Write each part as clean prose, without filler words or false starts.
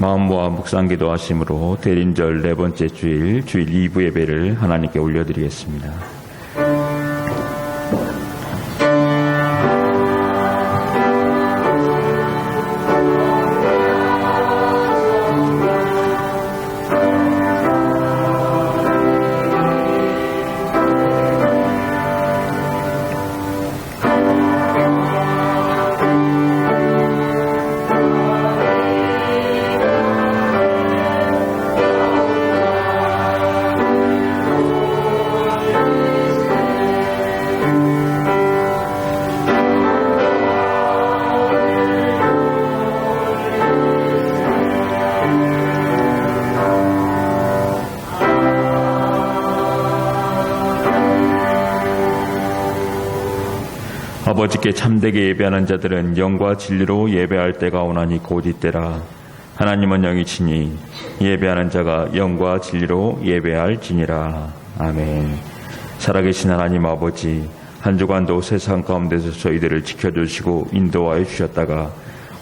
마음모아 묵상기도 하심으로 대림절 네 번째 주일 2부 예배를 하나님께 올려드리겠습니다. 아버지께 참되게 예배하는 자들은 영과 진리로 예배할 때가 오나니 곧 이때라. 하나님은 영이시니 예배하는 자가 영과 진리로 예배할지니라. 아멘. 살아계신 하나님 아버지, 한 주간도 세상 가운데서 저희들을 지켜주시고 인도하여 주셨다가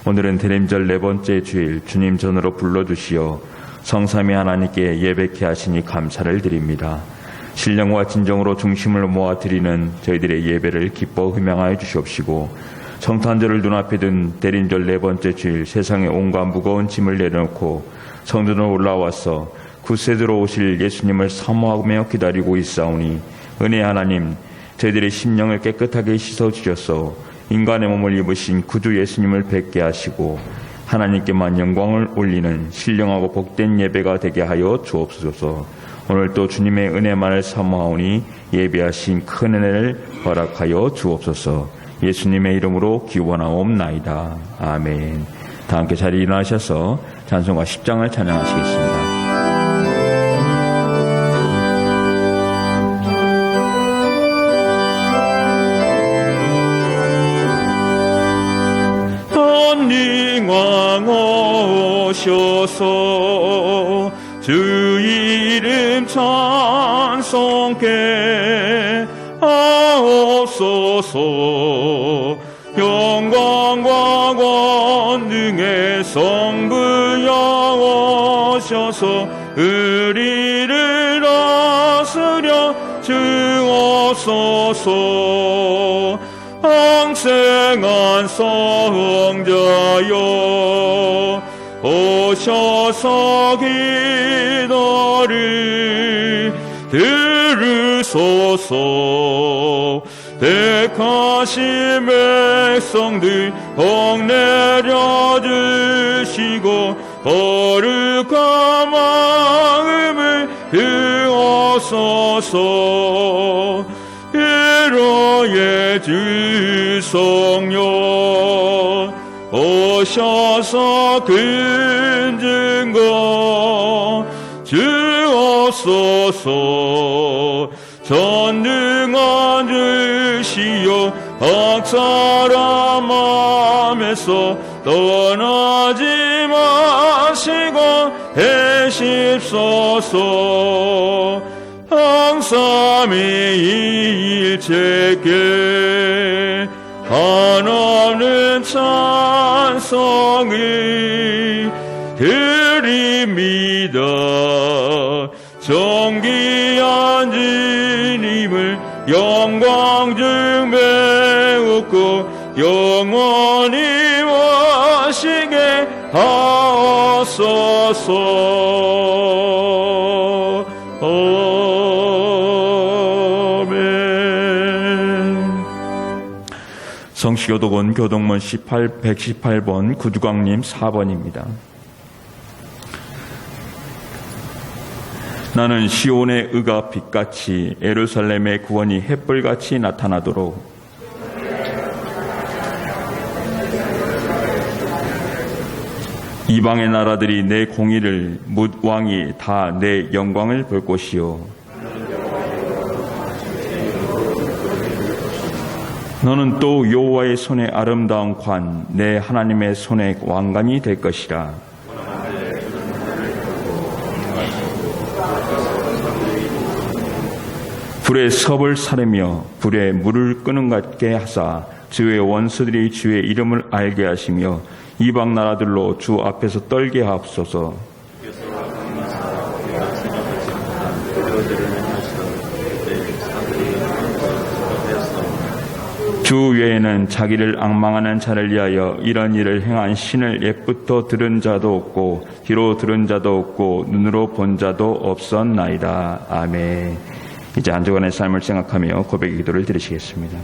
오늘은 대림절 네 번째 주일 주님 전으로 불러주시어 성삼위 하나님께 예배케 하시니 감사를 드립니다. 신령과 진정으로 중심을 모아 드리는 저희들의 예배를 기뻐 흠양하여 주시옵시고, 성탄절을 눈앞에 둔 대림절 네 번째 주일 세상의 온갖 무거운 짐을 내려놓고 성전으로 올라와서 굳세 들어오실 예수님을 사모하며 기다리고 있사오니, 은혜 하나님, 저희들의 심령을 깨끗하게 씻어주셔서 인간의 몸을 입으신 구주 예수님을 뵙게 하시고 하나님께만 영광을 올리는 신령하고 복된 예배가 되게 하여 주옵소서. 오늘 또 주님의 은혜만을 사모하오니 예배하신 큰 은혜를 허락하여 주옵소서. 예수님의 이름으로 기원하옵나이다. 아멘. 다 함께 자리에 일어나셔서 찬송가 10장을 찬양하시겠습니다. 선닝왕 오셔서 주 이름 찬송케 하옵소서. 영광과 권능의 성부여 오셔서 우리를 다스려 주옵소서. 항생한 성자여 오셔서 기도를 들으소서. 택하신 백성들 복 내려주시고 거룩한 마음을 주옵소서. 이로의 주 성령 오셔서 큰 증거 주옵소서. 전능한 주시여 박사람 마음에서 떠나지 마시고 계십소서. 항삼위 일체께 한없는 찬송을 드립니다. 존귀한 주님을 영광 중 배우고 영원히 모시게 하옵소서. 아멘. 성시교독은 교독문 118번 구주광님 4번입니다. 나는 시온의 의가 빛같이 예루살렘의 구원이 햇불같이 나타나도록 이방의 나라들이 내 공의를 뭇 왕이 다 내 영광을 볼 것이요. 너는 또 여호와의 손의 아름다운 관, 내 하나님의 손의 왕관이 될 것이라. 불에 섭을 사르며 불에 물을 끄는 같게 하사 주의 원수들이 주의 이름을 알게 하시며 이방 나라들로 주 앞에서 떨게 하옵소서. 주 외에는 자기를 앙망하는 자를 위하여 이런 일을 행한 신을 옛부터 들은 자도 없고 귀로 들은 자도 없고 눈으로 본 자도 없었나이다. 아멘. 이제 한 주간의 삶을 생각하며 고백의 기도를 드리시겠습니다.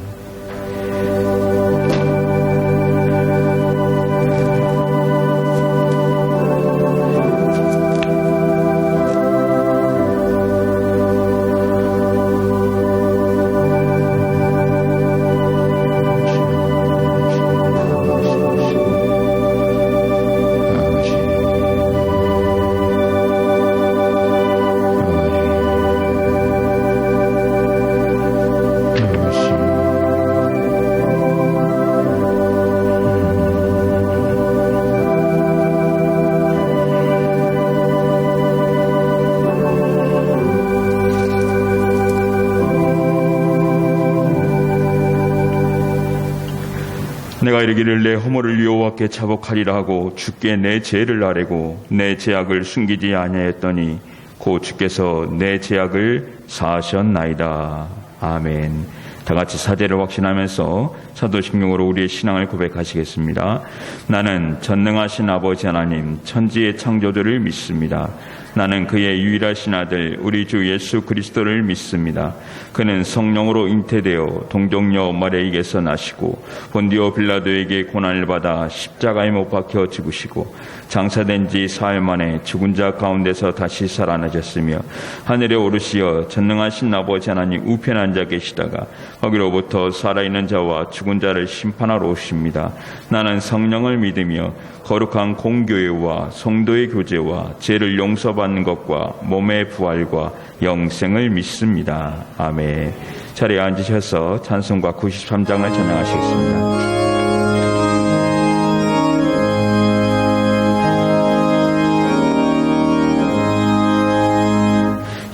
내가 이르기를 내 허물을 여호와께 자복하리라 하고 주께 내 죄를 아뢰고 내 죄악을 숨기지 아니하였더니 곧 주께서 내 죄악을 사하셨나이다. 아멘. 다 같이 사죄를 확신하면서 사도신경으로 우리의 신앙을 고백하시겠습니다. 나는 전능하신 아버지 하나님 천지의 창조주를 믿습니다. 나는 그의 유일하신 아들 우리 주 예수 그리스도를 믿습니다. 그는 성령으로 잉태되어 동정녀 마리아에게서 나시고 본디오 빌라도에게 고난을 받아 십자가에 못 박혀 죽으시고 장사된 지 사흘 만에 죽은 자 가운데서 다시 살아나셨으며 하늘에 오르시어 전능하신 아버지 하나님 우편에 앉아 계시다가 거기로부터 살아있는 자와 죽은 자를 심판하러 오십니다. 나는 성령을 믿으며 거룩한 공교회와 성도의 교제와 죄를 용서받는 것과 몸의 부활과 영생을 믿습니다. 아멘. 자리에 앉으셔서 찬송가 93장을 전하시겠습니다.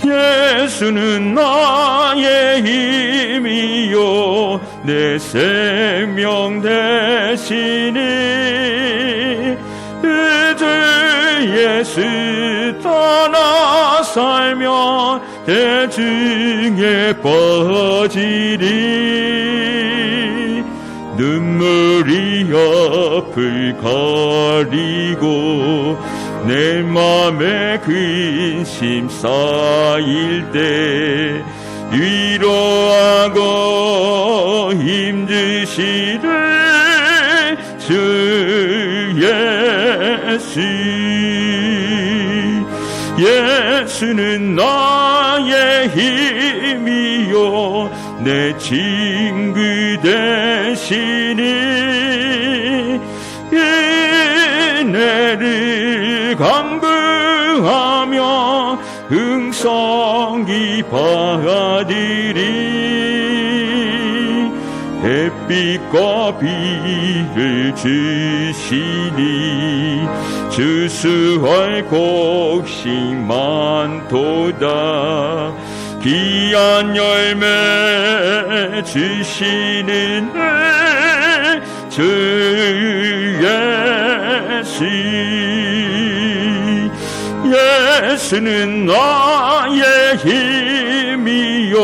예수는 나의 힘이요 내 생명 되시니 주 예수 떠나 살며 대중에 빠지리 눈물이 앞을 가리고 내 맘에 근심 쌓일 때 위로하고 힘주시를 주 예수 예수는 나의 힘이요 내 친구 되시니 은혜를 강구하며 흥성히 받으리 햇빛과 비를 주시니 주수할 곡식 많도다 귀한 열매 주시는 주 예수 예수는 나의 힘이요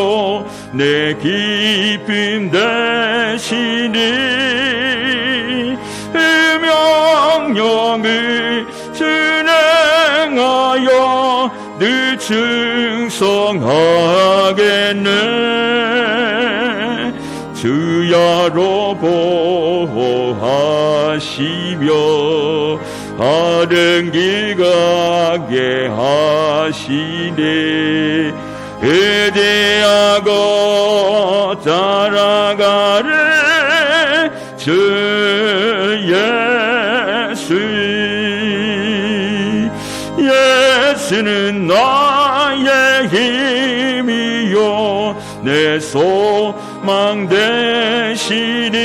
내 기쁨 되시니 명령을 준행하여 늘 충성하겠네 주야로 보호하시며 바른 길 가게 하시네 의대하고 따라가래 주 예수 예수는 나의 힘이요 내 소망 되시니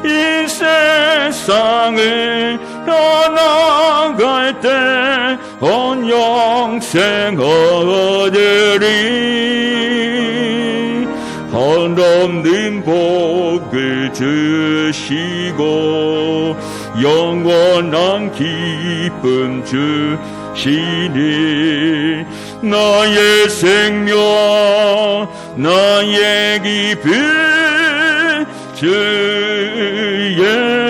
이 세상을 떠나갈 때 온 영생 얻으리 없는 복을 주시고 영원한 기쁨 주시니 나의 생명 나의 기쁨 주 예수.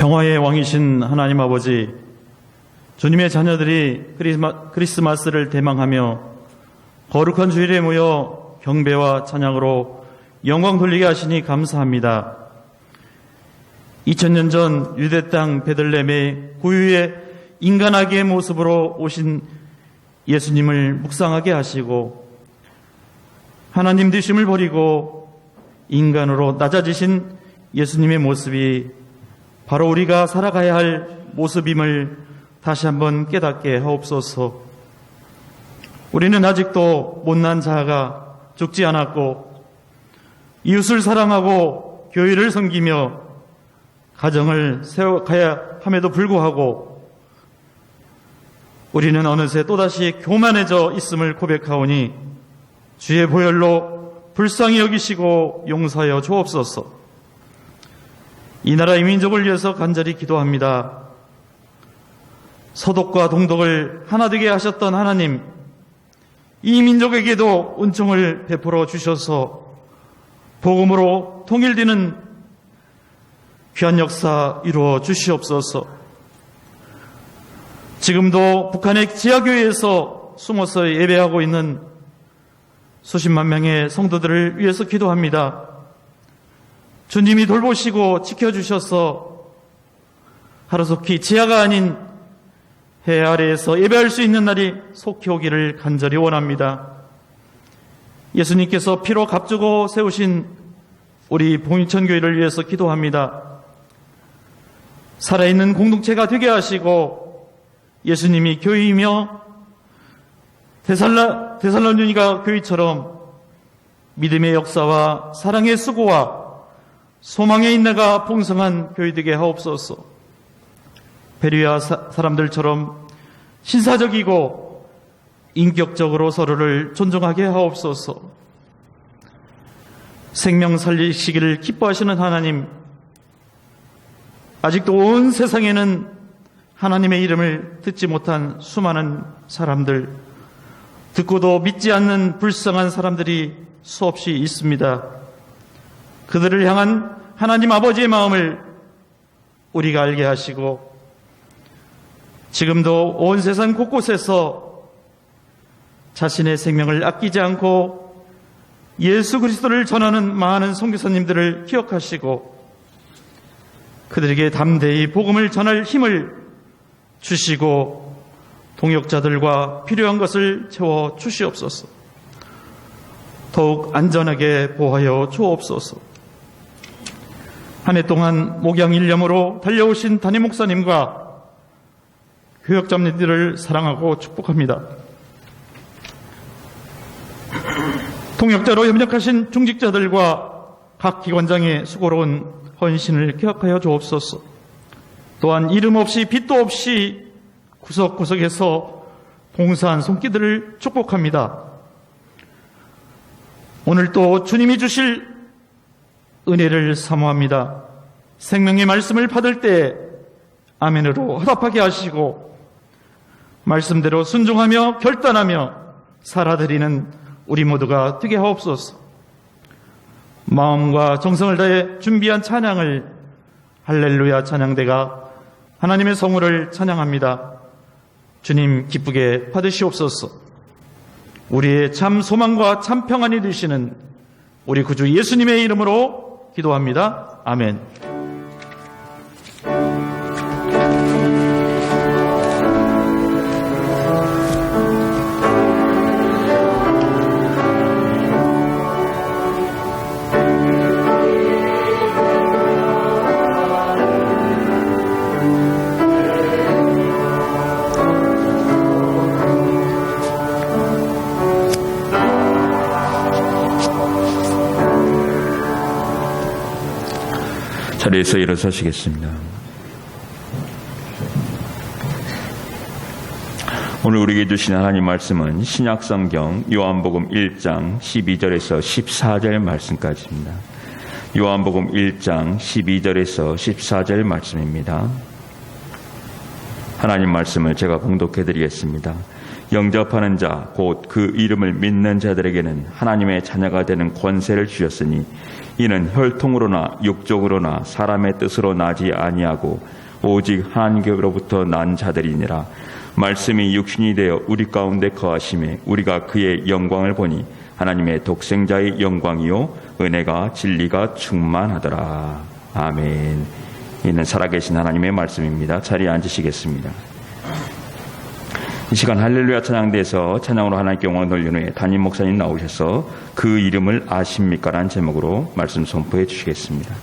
평화의 왕이신 하나님 아버지, 주님의 자녀들이 크리스마스를 대망하며 거룩한 주일에 모여 경배와 찬양으로 영광 돌리게 하시니 감사합니다. 2000년 전 유대 땅 베들레헴의 고유의 인간아기의 모습으로 오신 예수님을 묵상하게 하시고 하나님 되심을 버리고 인간으로 낮아지신 예수님의 모습이 바로 우리가 살아가야 할 모습임을 다시 한번 깨닫게 하옵소서. 우리는 아직도 못난 자아가 죽지 않았고 이웃을 사랑하고 교회를 섬기며 가정을 세워가야 함에도 불구하고 우리는 어느새 또다시 교만해져 있음을 고백하오니 주의 보혈로 불쌍히 여기시고 용서하여 주옵소서. 이 나라 이 민족을 위해서 간절히 기도합니다. 서독과 동독을 하나 되게 하셨던 하나님, 이 민족에게도 은총을 베풀어 주셔서 복음으로 통일되는 귀한 역사 이루어 주시옵소서. 지금도 북한의 지하교회에서 숨어서 예배하고 있는 수십만 명의 성도들을 위해서 기도합니다. 주님이 돌보시고 지켜주셔서 하루속히 지하가 아닌 해 아래에서 예배할 수 있는 날이 속히 오기를 간절히 원합니다. 예수님께서 피로 값주고 세우신 우리 봉인천교회를 위해서 기도합니다. 살아있는 공동체가 되게 하시고 예수님이 교회이며 데살로니가 교회처럼 믿음의 역사와 사랑의 수고와 소망의 인내가 풍성한 교회 되게 하옵소서. 베리아 사람들처럼 신사적이고 인격적으로 서로를 존중하게 하옵소서. 생명 살리시기를 기뻐하시는 하나님, 아직도 온 세상에는 하나님의 이름을 듣지 못한 수많은 사람들, 듣고도 믿지 않는 불쌍한 사람들이 수없이 있습니다. 그들을 향한 하나님 아버지의 마음을 우리가 알게 하시고 지금도 온 세상 곳곳에서 자신의 생명을 아끼지 않고 예수 그리스도를 전하는 많은 선교사님들을 기억하시고 그들에게 담대히 복음을 전할 힘을 주시고 동역자들과 필요한 것을 채워 주시옵소서. 더욱 안전하게 보호하여 주옵소서. 한 해 동안 목양 일념으로 달려오신 담임 목사님과 교역자님들을 사랑하고 축복합니다. 통역자로 협력하신 중직자들과 각 기관장의 수고로운 헌신을 기억하여 주옵소서. 또한 이름 없이 빚도 없이 구석구석에서 봉사한 손길들을 축복합니다. 오늘 또 주님이 주실 은혜를 사모합니다. 생명의 말씀을 받을 때 아멘으로 화답하게 하시고 말씀대로 순종하며 결단하며 살아드리는 우리 모두가 되게 하옵소서. 마음과 정성을 다해 준비한 찬양을 할렐루야 찬양대가 하나님의 성우를 찬양합니다. 주님 기쁘게 받으시옵소서. 우리의 참 소망과 참 평안이 되시는 우리 구주 예수님의 이름으로 기도합니다. 아멘. 자리에서 일어서시겠습니다. 오늘 우리에게 주신 하나님 말씀은 신약성경 요한복음 1장 12절에서 14절 말씀까지입니다. 요한복음 1장 12절에서 14절 말씀입니다. 하나님 말씀을 제가 봉독해 드리겠습니다. 영접하는 자 곧 그 이름을 믿는 자들에게는 하나님의 자녀가 되는 권세를 주셨으니 이는 혈통으로나 육적으로나 사람의 뜻으로 나지 아니하고 오직 하나님께로부터 난 자들이니라. 말씀이 육신이 되어 우리 가운데 거하심에 우리가 그의 영광을 보니 하나님의 독생자의 영광이요 은혜가 진리가 충만하더라. 아멘. 이는 살아계신 하나님의 말씀입니다. 자리에 앉으시겠습니다. 이 시간 할렐루야 찬양대에서 찬양으로 하나님께 영광을 돌린 후에 담임 목사님 나오셔서 그 이름을 아십니까? 라는 제목으로 말씀 선포해 주시겠습니다.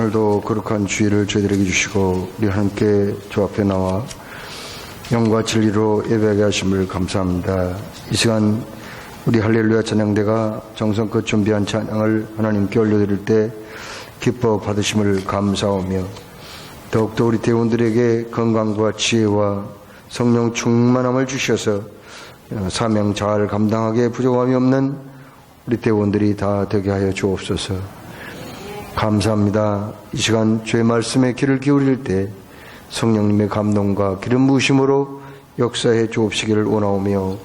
오늘도 거룩한 주일을 저희들에게 주시고 우리 하나님께 주 앞에 나와 영과 진리로 예배하게 하심을 감사합니다. 이 시간 우리 할렐루야 찬양대가 정성껏 준비한 찬양을 하나님께 올려드릴 때 기뻐 받으심을 감사하며 더욱더 우리 대원들에게 건강과 지혜와 성령 충만함을 주셔서 사명 잘 감당하기에 부족함이 없는 우리 대원들이 다 되게 하여 주옵소서. 감사합니다. 이 시간 주의 말씀에 귀를 기울일 때 성령님의 감동과 기름 부으심으로 역사해 주옵시기를 원하오며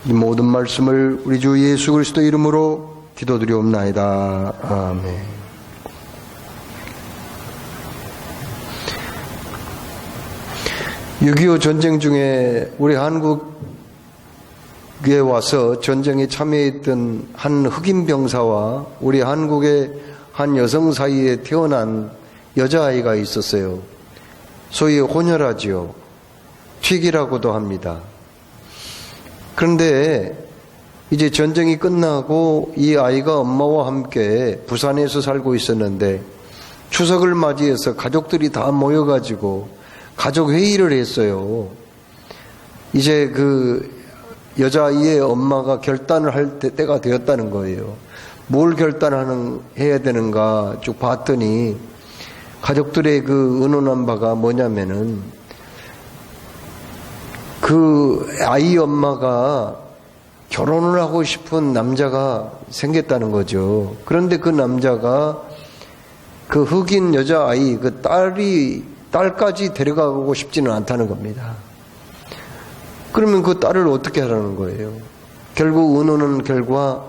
이 모든 말씀을 우리 주 예수 그리스도 이름으로 기도드리옵나이다. 아멘. (6.25) 전쟁 중에 우리 한국에 와서 전쟁에 참여했던 한 흑인 병사와 우리 한국의 한 여성 사이에 태어난 여자아이가 있었어요. 소위 혼혈아지요. 튀기라고도 합니다. 그런데 이제 전쟁이 끝나고 이 아이가 엄마와 함께 부산에서 살고 있었는데 추석을 맞이해서 가족들이 다 모여가지고 가족 회의를 했어요. 이제 그 여자아이의 엄마가 결단을 할 때가 되었다는 거예요. 뭘 해야 되는가 쭉 봤더니 가족들의 그 의논한 바가 뭐냐면은 그 아이 엄마가 결혼을 하고 싶은 남자가 생겼다는 거죠. 그런데 그 남자가 그 흑인 여자아이 그 딸까지 데려가고 싶지는 않다는 겁니다. 그러면 그 딸을 어떻게 하라는 거예요? 결국 의논한 결과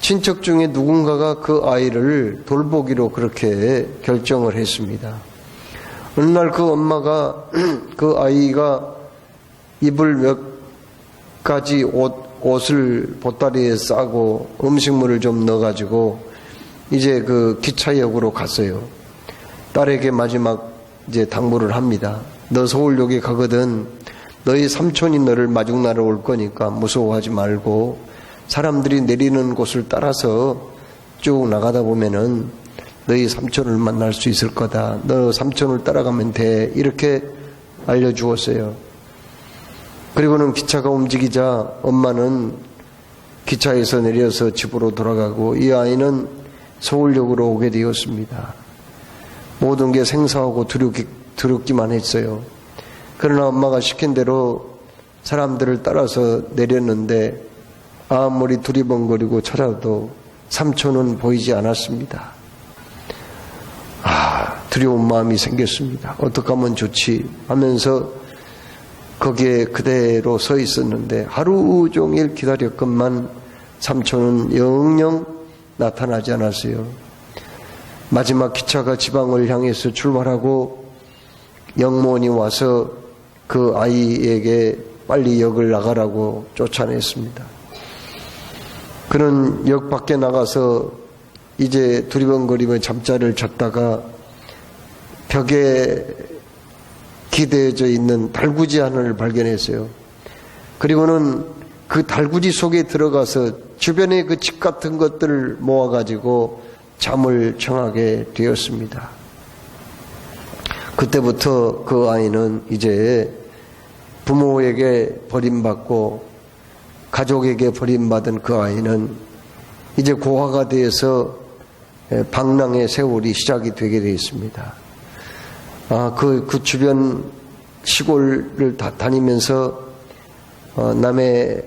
친척 중에 누군가가 그 아이를 돌보기로 그렇게 결정을 했습니다. 어느 날 그 엄마가 그 아이가 입을 몇 가지 옷을 보따리에 싸고 음식물을 좀 넣어가지고 이제 그 기차역으로 갔어요. 딸에게 마지막 이제 당부를 합니다. 너 서울역에 가거든 너희 삼촌이 너를 마중나러 올 거니까 무서워하지 말고 사람들이 내리는 곳을 따라서 쭉 나가다 보면은 너희 삼촌을 만날 수 있을 거다. 너 삼촌을 따라가면 돼. 이렇게 알려주었어요. 그리고는 기차가 움직이자 엄마는 기차에서 내려서 집으로 돌아가고 이 아이는 서울역으로 오게 되었습니다. 모든 게 생소하고 두렵기만 했어요. 그러나 엄마가 시킨 대로 사람들을 따라서 내렸는데 아무리 두리번거리고 찾아도 삼촌은 보이지 않았습니다. 두려운 마음이 생겼습니다. 어떻게 하면 좋지 하면서 거기에 그대로 서 있었는데 하루 종일 기다렸건만 삼촌은 영영 나타나지 않았어요. 마지막 기차가 지방을 향해서 출발하고 영무원이 와서 그 아이에게 빨리 역을 나가라고 쫓아냈습니다. 그는 역 밖에 나가서 이제 두리번거리며 잠자리를 잤다가 벽에 기대어져 있는 달구지 하나를 발견했어요. 그리고는 그 달구지 속에 들어가서 주변에 그 집 같은 것들을 모아가지고 잠을 청하게 되었습니다. 그때부터 그 아이는 이제 부모에게 버림받고 가족에게 버림받은 그 아이는 이제 고아가 되어서 방랑의 세월이 시작이 되게 되어 있습니다. 그 주변 시골을 다 다니면서 남의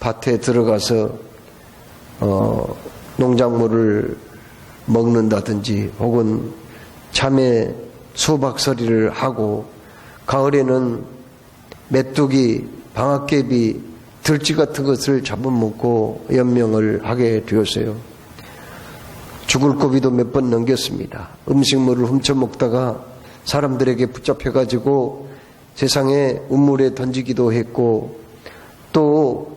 밭에 들어가서 농작물을 먹는다든지 혹은 참외 수박서리를 하고 가을에는 메뚜기, 방앗개비, 들쥐 같은 것을 잡아먹고 연명을 하게 되었어요. 죽을 고비도 몇 번 넘겼습니다. 음식물을 훔쳐먹다가 사람들에게 붙잡혀가지고 세상에 운물에 던지기도 했고 또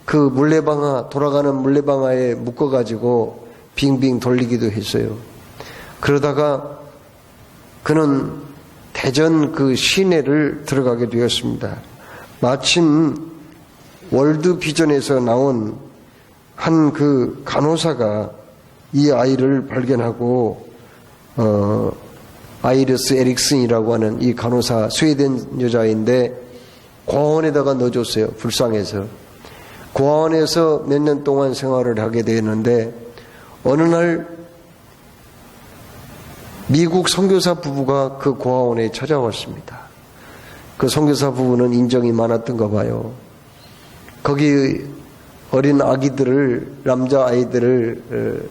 그 물레방아, 돌아가는 물레방아에 묶어가지고 빙빙 돌리기도 했어요. 그러다가 그는 대전 그 시내를 들어가게 되었습니다. 마침 월드비전에서 나온 한 그 간호사가 이 아이를 발견하고 아이리스 에릭슨이라고 하는 이 간호사, 스웨덴 여자인데 고아원에다가 넣어줬어요. 불쌍해서. 고아원에서 몇 년 동안 생활을 하게 되었는데 어느 날 미국 선교사 부부가 그 고아원에 찾아왔습니다. 그 선교사 부부는 인정이 많았던가 봐요. 거기 어린 아기들을, 남자아이들을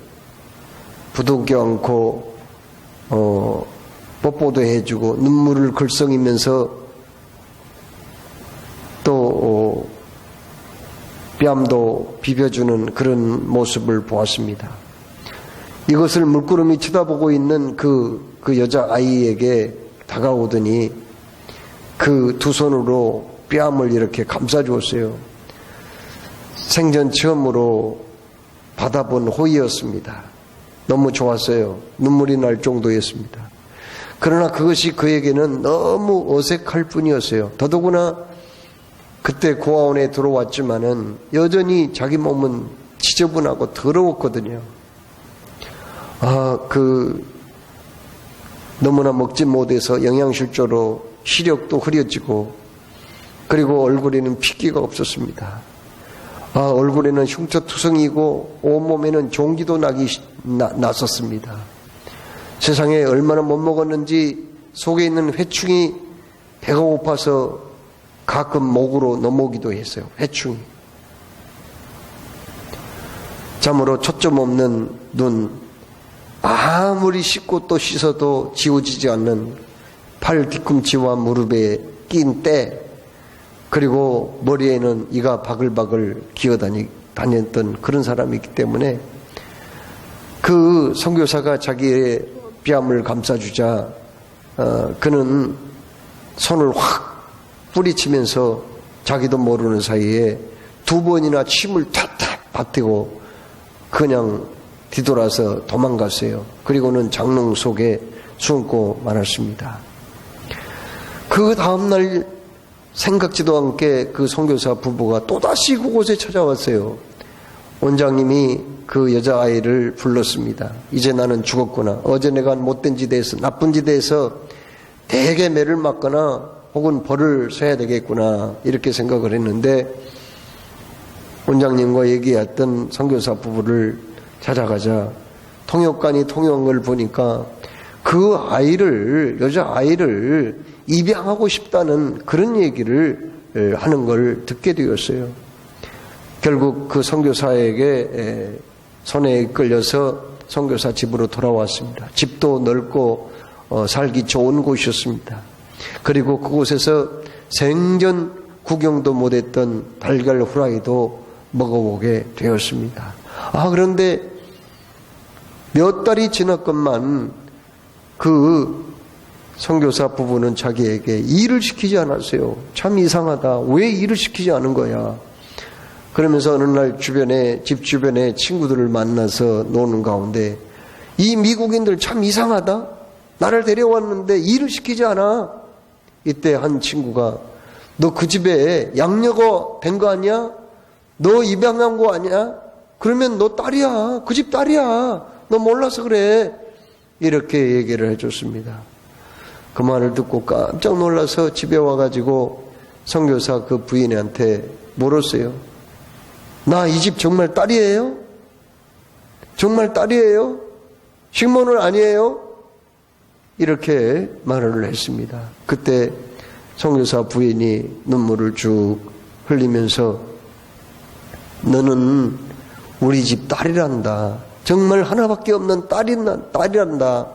부둥켜 안고 뽀뽀도 해주고 눈물을 글썽이면서 또 뺨도 비벼주는 그런 모습을 보았습니다. 이것을 물끄러미 쳐다보고 있는 그 여자아이에게 다가오더니 그 두 손으로 뺨을 이렇게 감싸주었어요. 생전 처음으로 받아본 호의였습니다. 너무 좋았어요. 눈물이 날 정도였습니다. 그러나 그것이 그에게는 너무 어색할 뿐이었어요. 더더구나 그때 고아원에 들어왔지만은 여전히 자기 몸은 지저분하고 더러웠거든요. 너무나 먹지 못해서 영양실조로 시력도 흐려지고, 그리고 얼굴에는 핏기가 없었습니다. 얼굴에는 흉터투성이고 온몸에는 종기도 났었습니다. 세상에 얼마나 못 먹었는지 속에 있는 회충이 배가 고파서 가끔 목으로 넘어오기도 했어요. 회충이. 참으로 초점 없는 눈, 아무리 씻고 또 씻어도 지워지지 않는 팔 뒤꿈치와 무릎에 낀 때, 그리고 머리에는 이가 바글바글 기어다녔던 그런 사람이기 때문에 그 선교사가 자기의 뺨을 감싸주자 그는 손을 확 뿌리치면서 자기도 모르는 사이에 두 번이나 침을 탁탁 받대고 그냥 뒤돌아서 도망갔어요. 그리고는 장롱 속에 숨고 말았습니다. 그 다음날 생각지도 않게 그 선교사 부부가 또다시 그곳에 찾아왔어요. 원장님이 그 여자아이를 불렀습니다. 이제 나는 죽었구나. 어제 내가 한 못된 짓에서, 나쁜 짓에서 대개 매를 맞거나 혹은 벌을 써야 되겠구나, 이렇게 생각을 했는데, 원장님과 얘기했던 선교사 부부를 찾아가자 통역관이 통역한 걸 보니까 그 아이를, 여자아이를 입양하고 싶다는 그런 얘기를 하는 걸 듣게 되었어요. 결국 그 선교사에게 손에 이끌려서 선교사 집으로 돌아왔습니다. 집도 넓고 살기 좋은 곳이었습니다. 그리고 그곳에서 생전 구경도 못했던 달걀 후라이도 먹어보게 되었습니다. 그런데 몇 달이 지났건만 그 선교사 부부는 자기에게 일을 시키지 않았어요. 참 이상하다. 왜 일을 시키지 않은 거야? 그러면서 어느 날 집 주변에 친구들을 만나서 노는 가운데 이 미국인들 참 이상하다. 나를 데려왔는데 일을 시키지 않아. 이때 한 친구가 너 그 집에 양녀가 된 거 아니야? 너 입양한 거 아니야? 그러면 너 딸이야. 그 집 딸이야. 너 몰라서 그래. 이렇게 얘기를 해줬습니다. 그 말을 듣고 깜짝 놀라서 집에 와가지고 선교사 그 부인한테 물었어요. 나 이 집 정말 딸이에요? 정말 딸이에요? 식모는 아니에요? 이렇게 말을 했습니다. 그때 선교사 부인이 눈물을 쭉 흘리면서 너는 우리 집 딸이란다. 정말 하나밖에 없는 딸이란다.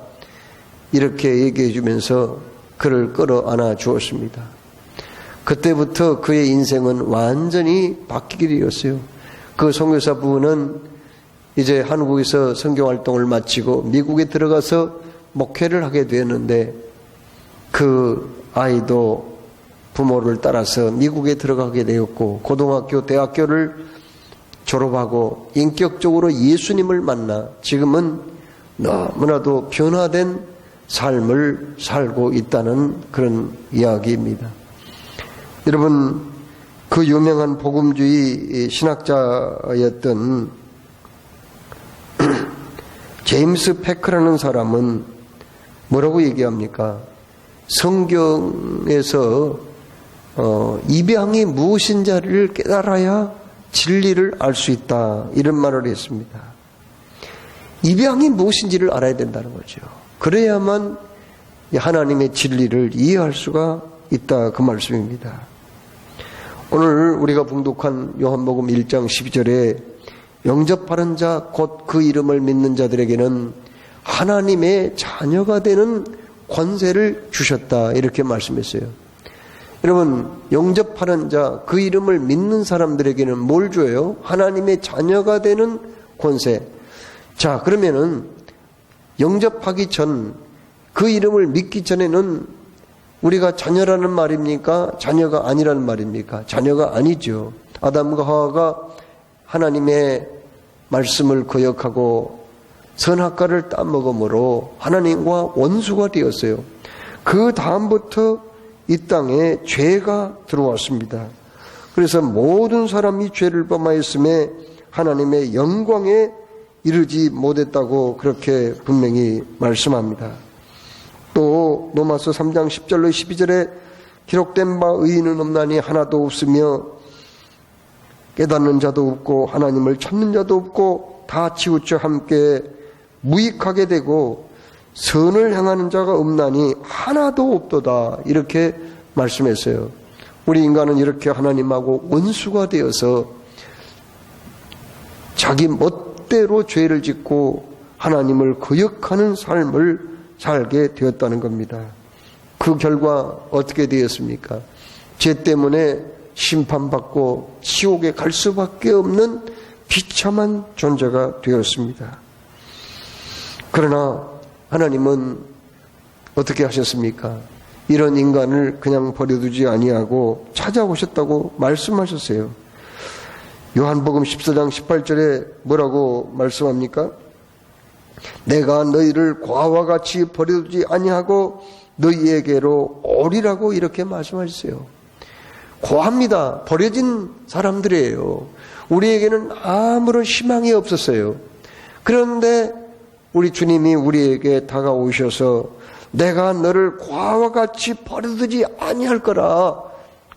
이렇게 얘기해 주면서 그를 끌어안아 주었습니다. 그때부터 그의 인생은 완전히 바뀌게 되었어요. 그 선교사 부부는 이제 한국에서 선교활동을 마치고 미국에 들어가서 목회를 하게 되었는데 그 아이도 부모를 따라서 미국에 들어가게 되었고 고등학교, 대학교를 졸업하고 인격적으로 예수님을 만나 지금은 너무나도 변화된 삶을 살고 있다는 그런 이야기입니다. 여러분, 그 유명한 복음주의 신학자였던 제임스 패크라는 사람은 뭐라고 얘기합니까? 성경에서 입양이 무엇인지를 깨달아야 진리를 알 수 있다, 이런 말을 했습니다. 입양이 무엇인지를 알아야 된다는 거죠. 그래야만 하나님의 진리를 이해할 수가 있다, 그 말씀입니다. 오늘 우리가 봉독한 요한복음 1장 12절에 영접하는 자 곧 그 이름을 믿는 자들에게는 하나님의 자녀가 되는 권세를 주셨다, 이렇게 말씀했어요. 여러분, 영접하는 자, 그 이름을 믿는 사람들에게는 뭘 줘요? 하나님의 자녀가 되는 권세. 자, 그러면은 영접하기 전, 그 이름을 믿기 전에는 우리가 자녀라는 말입니까? 자녀가 아니라는 말입니까? 자녀가 아니죠. 아담과 하와가 하나님의 말씀을 거역하고 선악과를 따먹음으로 하나님과 원수가 되었어요. 그 다음부터 이 땅에 죄가 들어왔습니다. 그래서 모든 사람이 죄를 범하였음에 하나님의 영광에 이르지 못했다고 그렇게 분명히 말씀합니다. 또 로마서 3장 10절로 12절에 기록된 바 의인은 없나니 하나도 없으며 깨닫는 자도 없고 하나님을 찾는 자도 없고 다 치우쳐 함께 무익하게 되고 선을 향하는 자가 없나니 하나도 없도다, 이렇게 말씀했어요. 우리 인간은 이렇게 하나님하고 원수가 되어서 자기 멋대로 죄를 짓고 하나님을 거역하는 삶을 살게 되었다는 겁니다. 그 결과 어떻게 되었습니까? 죄 때문에 심판받고 지옥에 갈 수밖에 없는 비참한 존재가 되었습니다. 그러나 하나님은 어떻게 하셨습니까? 이런 인간을 그냥 버려두지 아니하고 찾아오셨다고 말씀하셨어요. 요한복음 14장 18절에 뭐라고 말씀합니까? 내가 너희를 과와 같이 버려두지 아니하고 너희에게로 오리라고 이렇게 말씀하셨어요. 고합니다. 버려진 사람들이에요. 우리에게는 아무런 희망이 없었어요. 그런데 우리 주님이 우리에게 다가오셔서 내가 너를 과와 같이 버려두지 아니할 거라,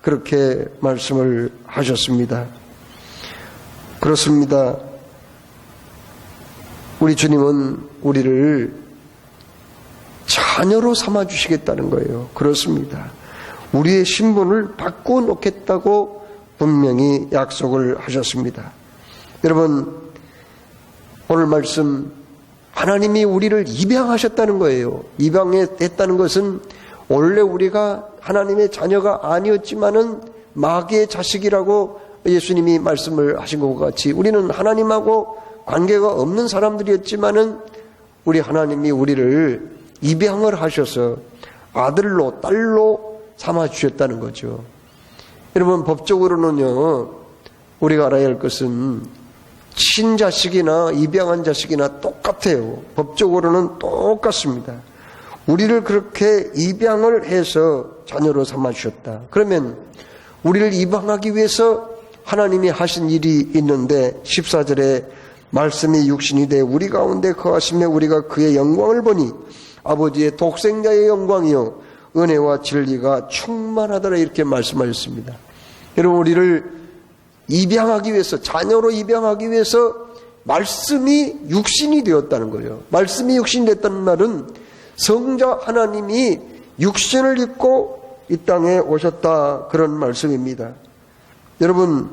그렇게 말씀을 하셨습니다. 그렇습니다. 우리 주님은 우리를 자녀로 삼아주시겠다는 거예요. 그렇습니다. 우리의 신분을 바꿔놓겠다고 분명히 약속을 하셨습니다. 여러분, 오늘 말씀, 하나님이 우리를 입양하셨다는 거예요. 입양했다는 것은 원래 우리가 하나님의 자녀가 아니었지만은 마귀의 자식이라고 예수님이 말씀을 하신 것과 같이 우리는 하나님하고 관계가 없는 사람들이었지만은 우리 하나님이 우리를 입양을 하셔서 아들로 딸로 삼아 주셨다는 거죠. 여러분, 법적으로는요, 우리가 알아야 할 것은 친자식이나 입양한 자식이나 똑같아요. 법적으로는 똑같습니다. 우리를 그렇게 입양을 해서 자녀로 삼아 주셨다. 그러면 우리를 입양하기 위해서 하나님이 하신 일이 있는데 14절에 말씀이 육신이 돼 우리 가운데 거하시며 우리가 그의 영광을 보니 아버지의 독생자의 영광이요 은혜와 진리가 충만하더라, 이렇게 말씀하셨습니다. 여러분, 우리를 입양하기 위해서, 자녀로 입양하기 위해서 말씀이 육신이 되었다는 거예요. 말씀이 육신이 됐다는 말은 성자 하나님이 육신을 입고 이 땅에 오셨다, 그런 말씀입니다. 여러분,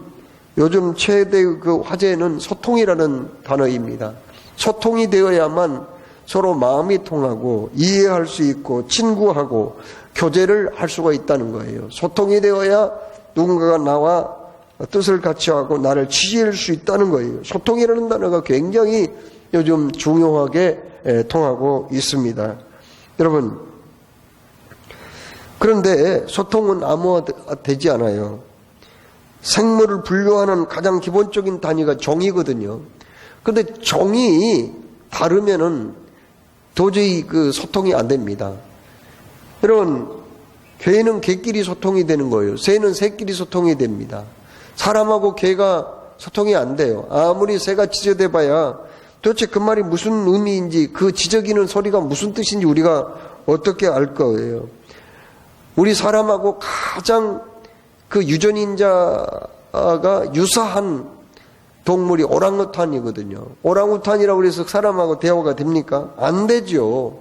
요즘 최대 그 화제는 소통이라는 단어입니다. 소통이 되어야만 서로 마음이 통하고 이해할 수 있고 친구하고 교제를 할 수가 있다는 거예요. 소통이 되어야 누군가가 나와 뜻을 같이 하고 나를 지지할 수 있다는 거예요. 소통이라는 단어가 굉장히 요즘 중요하게 통하고 있습니다. 여러분, 그런데 소통은 아무와 되지 않아요. 생물을 분류하는 가장 기본적인 단위가 종이거든요. 그런데 종이 다르면은 도저히 그 소통이 안 됩니다. 여러분, 개는 개끼리 소통이 되는 거예요. 새는 새끼리 소통이 됩니다. 사람하고 개가 소통이 안 돼요. 아무리 새가 지저대봐야 도대체 그 말이 무슨 의미인지, 그 지저귀는 소리가 무슨 뜻인지 우리가 어떻게 알 거예요. 우리 사람하고 가장 그 유전인자가 유사한 동물이 오랑우탄이거든요. 오랑우탄이라고 해서 사람하고 대화가 됩니까? 안 되죠.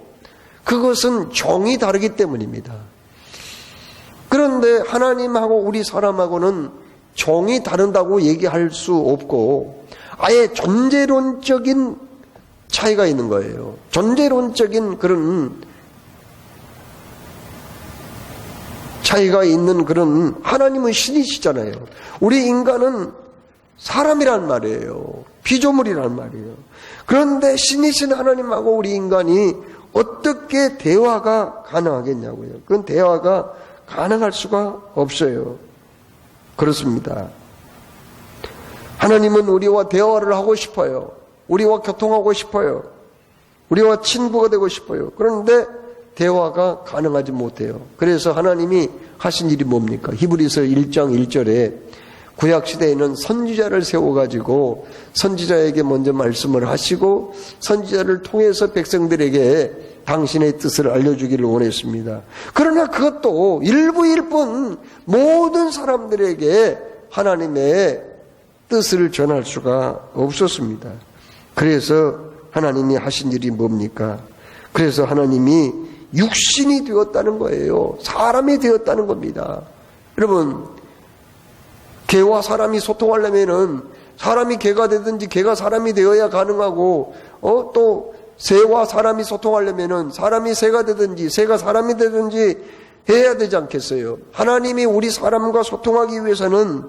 그것은 종이 다르기 때문입니다. 그런데 하나님하고 우리 사람하고는 종이 다른다고 얘기할 수 없고 아예 존재론적인 차이가 있는 거예요. 존재론적인 그런 차이가 있는 그런, 하나님은 신이시잖아요. 우리 인간은 사람이란 말이에요. 피조물이란 말이에요. 그런데 신이신 하나님하고 우리 인간이 어떻게 대화가 가능하겠냐고요. 그건 대화가 가능할 수가 없어요. 그렇습니다. 하나님은 우리와 대화를 하고 싶어요. 우리와 교통하고 싶어요. 우리와 친구가 되고 싶어요. 그런데 대화가 가능하지 못해요. 그래서 하나님이 하신 일이 뭡니까? 히브리서 1장 1절에 구약시대에는 선지자를 세워가지고 선지자에게 먼저 말씀을 하시고 선지자를 통해서 백성들에게 당신의 뜻을 알려주기를 원했습니다. 그러나 그것도 일부일 뿐 모든 사람들에게 하나님의 뜻을 전할 수가 없었습니다. 그래서 하나님이 하신 일이 뭡니까? 그래서 하나님이 육신이 되었다는 거예요. 사람이 되었다는 겁니다. 여러분, 개와 사람이 소통하려면은 사람이 개가 되든지 개가 사람이 되어야 가능하고, 또 새와 사람이 소통하려면은 사람이 새가 되든지 새가 사람이 되든지 해야 되지 않겠어요? 하나님이 우리 사람과 소통하기 위해서는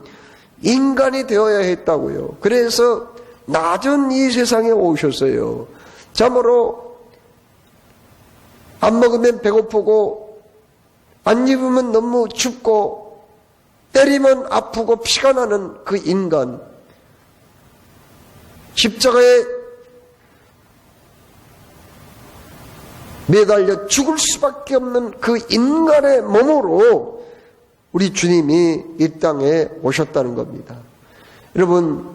인간이 되어야 했다고요. 그래서 낮은 이 세상에 오셨어요. 참으로 안 먹으면 배고프고 안 입으면 너무 춥고 때리면 아프고 피가 나는 그 인간, 십자가에 매달려 죽을 수밖에 없는 그 인간의 몸으로 우리 주님이 이 땅에 오셨다는 겁니다. 여러분,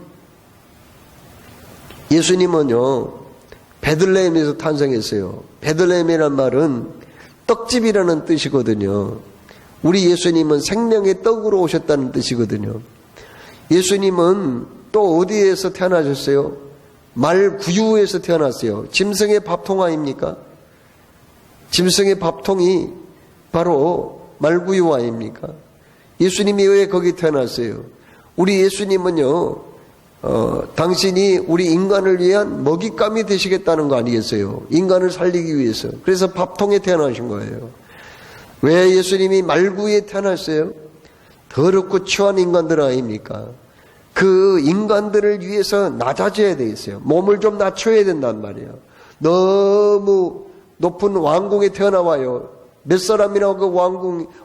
예수님은요 베들레헴에서 탄생했어요. 베들레헴이란 말은 떡집이라는 뜻이거든요. 우리 예수님은 생명의 떡으로 오셨다는 뜻이거든요. 예수님은 또 어디에서 태어나셨어요? 말구유에서 태어났어요. 짐승의 밥통 아닙니까? 짐승의 밥통이 바로 말구유 아닙니까? 예수님이 왜 거기 태어났어요? 우리 예수님은요 당신이 우리 인간을 위한 먹잇감이 되시겠다는 거 아니겠어요? 인간을 살리기 위해서. 그래서 밥통에 태어나신 거예요. 왜 예수님이 말구유에 태어났어요? 더럽고 추한 인간들 아닙니까? 그 인간들을 위해서 낮아져야 돼 있어요. 몸을 좀 낮춰야 된단 말이에요. 너무 높은 왕궁에 태어나와요. 몇 사람이나 그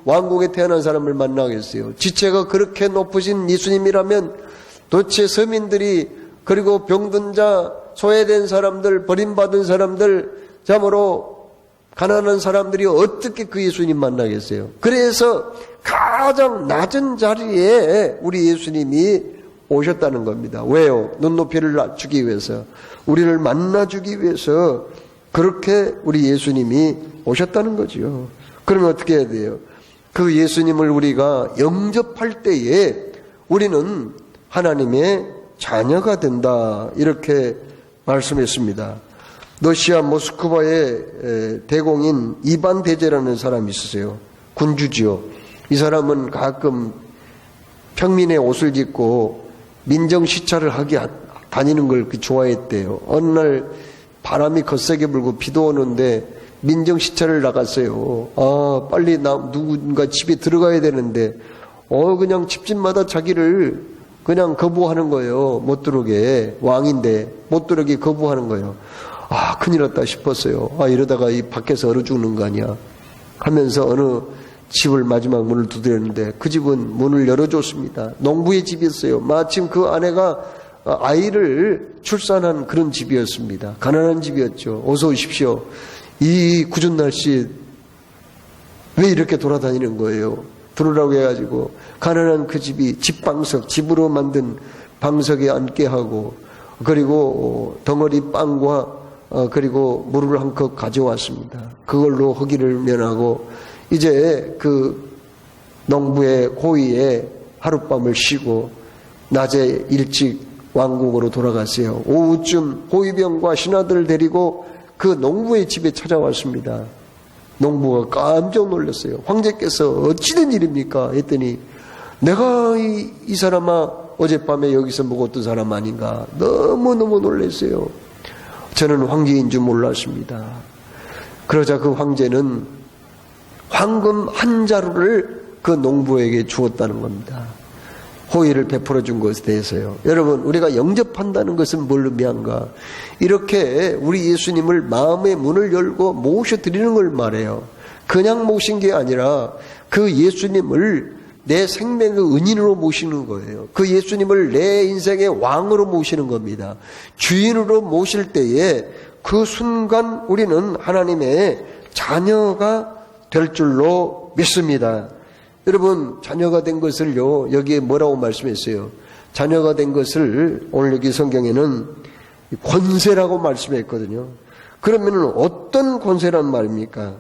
왕궁에 태어난 사람을 만나겠어요? 지체가 그렇게 높으신 예수님이라면 도대체 서민들이, 그리고 병든 자, 소외된 사람들, 버림받은 사람들, 참으로 가난한 사람들이 어떻게 그 예수님 만나겠어요? 그래서 가장 낮은 자리에 우리 예수님이 오셨다는 겁니다. 왜요? 눈높이를 낮추기 위해서, 우리를 만나주기 위해서 그렇게 우리 예수님이 오셨다는 거죠. 그러면 어떻게 해야 돼요? 그 예수님을 우리가 영접할 때에 우리는 하나님의 자녀가 된다, 이렇게 말씀했습니다. 러시아 모스크바의 대공인 이반 대제라는 사람이 있었어요. 군주지요. 이 사람은 가끔 평민의 옷을 입고 민정시찰을 하게 다니는 걸 좋아했대요. 어느 날 바람이 거세게 불고 비도 오는데 민정시찰을 나갔어요. 빨리 누군가 집에 들어가야 되는데 그냥 집집마다 자기를 그냥 거부하는 거예요. 못 들어오게. 왕인데 못 들어오게 거부하는 거예요. 큰일 났다 싶었어요. 이러다가 이 밖에서 얼어 죽는 거 아니야 하면서 어느 집을 마지막 문을 두드렸는데 그 집은 문을 열어줬습니다. 농부의 집이었어요. 마침 그 아내가 아이를 출산한 그런 집이었습니다. 가난한 집이었죠. 어서 오십시오. 이 궂은 날씨 왜 이렇게 돌아다니는 거예요? 들어오라고 해가지고 가난한 그 집이 집방석, 집으로 만든 방석에 앉게 하고, 그리고 덩어리 빵과 그리고 물을 한 컵 가져왔습니다. 그걸로 허기를 면하고 이제 그 농부의 고위에 하룻밤을 쉬고 낮에 일찍 왕궁으로 돌아갔어요. 오후쯤 호위병과 신하들을 데리고 그 농부의 집에 찾아왔습니다. 농부가 깜짝 놀랐어요. 황제께서 어찌된 일입니까? 했더니 내가 이 사람아 어젯밤에 여기서 먹었던 사람 아닌가. 너무너무 놀랐어요. 저는 황제인 줄 몰랐습니다. 그러자 그 황제는 황금 한 자루를 그 농부에게 주었다는 겁니다. 호의를 베풀어 준 것에 대해서요. 여러분, 우리가 영접한다는 것은 뭘 의미한가? 이렇게 우리 예수님을 마음의 문을 열고 모셔드리는 걸 말해요. 그냥 모신 게 아니라 그 예수님을 내 생명의 은인으로 모시는 거예요. 그 예수님을 내 인생의 왕으로 모시는 겁니다. 주인으로 모실 때에 그 순간 우리는 하나님의 자녀가 될 줄로 믿습니다. 여러분, 자녀가 된 것을요, 여기에 뭐라고 말씀했어요? 자녀가 된 것을 오늘 여기 성경에는 권세라고 말씀했거든요. 그러면 어떤 권세란 말입니까?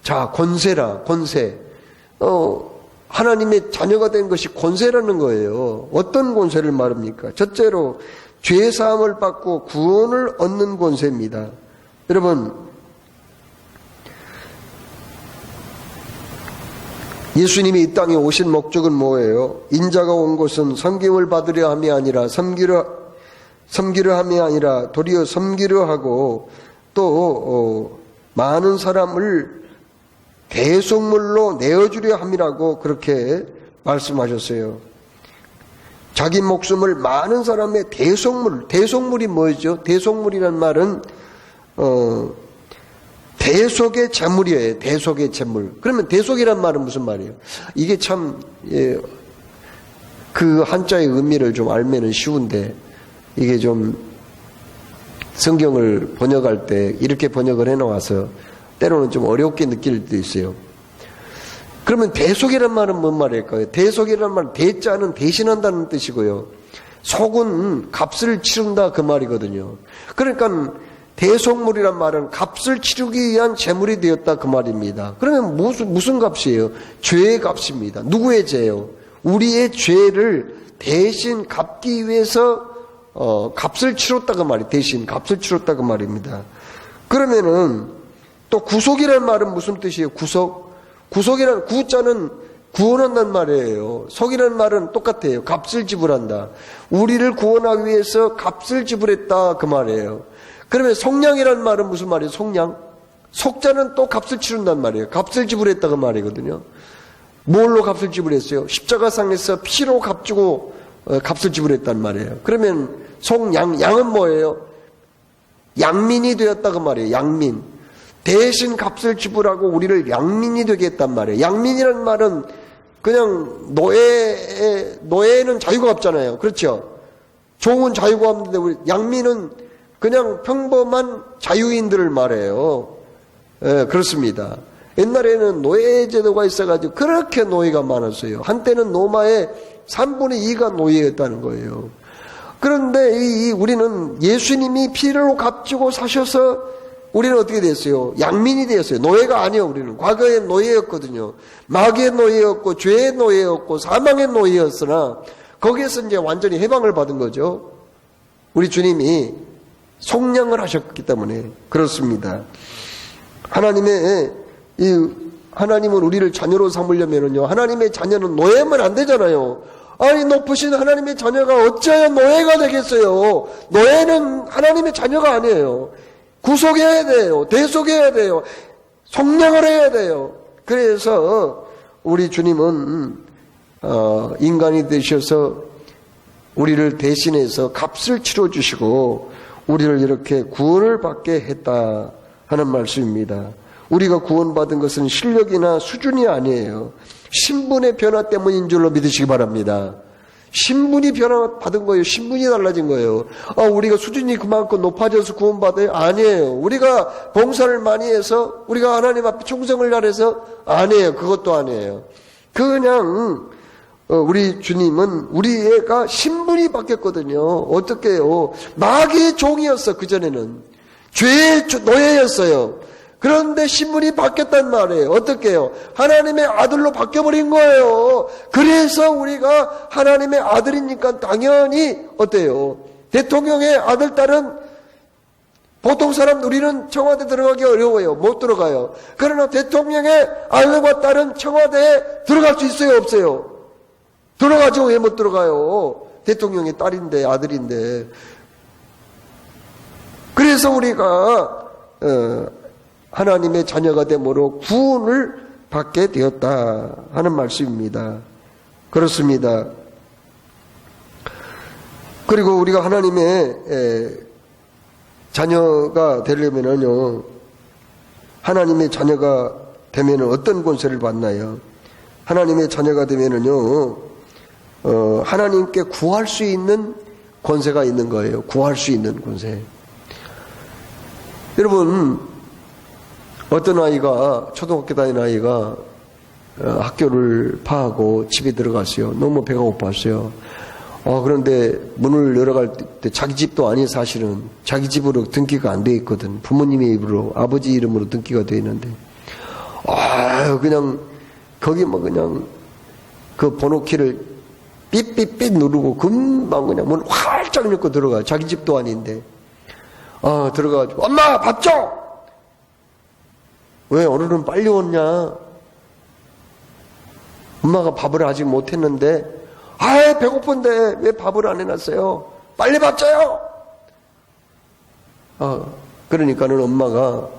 자, 권세라, 권세. 하나님의 자녀가 된 것이 권세라는 거예요. 어떤 권세를 말합니까? 첫째로 죄사함을 받고 구원을 얻는 권세입니다. 여러분, 예수님이 이 땅에 오신 목적은 뭐예요? 인자가 온 것은 섬김을 받으려 함이 아니라 섬기려 함이 아니라 도리어 섬기려 하고 또 많은 사람을 대속물로 내어주려 함이라고 그렇게 말씀하셨어요. 자기 목숨을 많은 사람의 대속물이 뭐죠? 대속물이란 말은 대속의 재물이에요. 대속의 재물. 그러면 대속이란 말은 무슨 말이에요? 이게 참 그 한자의 의미를 좀 알면은 쉬운데 이게 좀 성경을 번역할 때 이렇게 번역을 해놓아서 때로는 좀 어렵게 느낄 때도 있어요. 그러면 대속이란 말은 뭔 말일까요? 대속이란 말은 대자는 대신한다는 뜻이고요. 속은 값을 치른다 그 말이거든요. 그러니까 대속물이란 말은 값을 치르기 위한 재물이 되었다 그 말입니다. 그러면 무슨 값이에요? 죄의 값입니다. 누구의 죄요? 우리의 죄를 대신 갚기 위해서 값을 치렀다 그 말이 대신 값을 치렀다 그 말입니다. 그러면은 또 구속이라는 말은 무슨 뜻이에요? 구속이라는 구자는 구원한다는 말이에요. 속이라는 말은 똑같아요. 값을 지불한다. 우리를 구원하기 위해서 값을 지불했다 그 말이에요. 그러면 속량이라는 말은 무슨 말이에요? 속량. 속자는 또 값을 치른단 말이에요. 값을 지불했다 그 말이거든요. 뭘로 값을 지불했어요? 십자가상에서 피로 값주고 값을 지불했단 말이에요. 그러면 속양, 양은 뭐예요? 양민이 되었다 그 말이에요. 양민. 대신 값을 지불하고 우리를 양민이 되게 했단 말이에요. 양민이라는 말은 그냥 노예는 자유가 없잖아요. 그렇죠? 종은 자유가 없는데 우리 양민은 그냥 평범한 자유인들을 말해요. 예, 그렇습니다. 옛날에는 노예제도가 있어가지고 그렇게 노예가 많았어요. 한때는 로마의 3분의 2가 노예였다는 거예요. 그런데 우리는 예수님이 피로 값주고 사셔서 우리는 어떻게 됐어요? 양민이 되었어요. 노예가 아니에요. 우리는 과거에 노예였거든요. 마귀의 노예였고 죄의 노예였고 사망의 노예였으나 거기에서 이제 완전히 해방을 받은 거죠. 우리 주님이 속량을 하셨기 때문에 그렇습니다. 하나님은 우리를 자녀로 삼으려면요. 하나님의 자녀는 노예면 안 되잖아요. 아니, 높으신 하나님의 자녀가 어찌하여 노예가 되겠어요? 노예는 하나님의 자녀가 아니에요. 구속해야 돼요. 대속해야 돼요. 속량을 해야 돼요. 그래서 우리 주님은 인간이 되셔서 우리를 대신해서 값을 치러주시고 우리를 이렇게 구원을 받게 했다 하는 말씀입니다. 우리가 구원받은 것은 실력이나 수준이 아니에요. 신분의 변화 때문인 줄로 믿으시기 바랍니다. 신분이 변화받은 거예요. 신분이 달라진 거예요. 우리가 수준이 그만큼 높아져서 구원받아요? 아니에요. 우리가 봉사를 많이 해서 우리가 하나님 앞에 충성을 잘해서 아니에요. 그것도 아니에요. 그냥 우리 주님은 우리가 신분이 바뀌었거든요. 어떻게 해요? 마귀의 종이었어. 그전에는 죄의 노예였어요. 그런데 신분이 바뀌었단 말이에요. 어떻게 해요? 하나님의 아들로 바뀌어버린 거예요. 그래서 우리가 하나님의 아들이니까 당연히 어때요? 대통령의 아들, 딸은 보통 사람 우리는 청와대 들어가기 어려워요. 못 들어가요. 그러나 대통령의 아들과 딸은 청와대에 들어갈 수 있어요? 없어요? 들어가죠. 왜 못 들어가요? 대통령의 딸인데 아들인데. 그래서 우리가 하나님의 자녀가 되므로 구원을 받게 되었다 하는 말씀입니다. 그렇습니다. 그리고 우리가 하나님의 자녀가 되려면은요, 하나님의 자녀가 되면은 어떤 권세를 받나요? 하나님의 자녀가 되면은요, 하나님께 구할 수 있는 권세가 있는 거예요. 구할 수 있는 권세. 여러분, 어떤 아이가, 초등학교 다니는 아이가 학교를 파하고 집에 들어갔어요. 너무 배가 고팠어요. 그런데 문을 열어갈 때 자기 집도 아닌 사실은 자기 집으로 등기가 안 돼 있거든. 부모님의 이름으로, 아버지 이름으로 등기가 돼 있는데. 그냥, 거기 뭐 그냥 그 번호키를 삐삐삐 누르고 금방 그냥 문을 활짝 열고 들어가. 자기 집도 아닌데. 들어가가지고, 엄마! 밥 줘! 왜 오늘은 빨리 왔냐? 엄마가 밥을 아직 못했는데, 배고픈데 왜 밥을 안 해놨어요? 빨리 밥 줘요! 그러니까는 엄마가,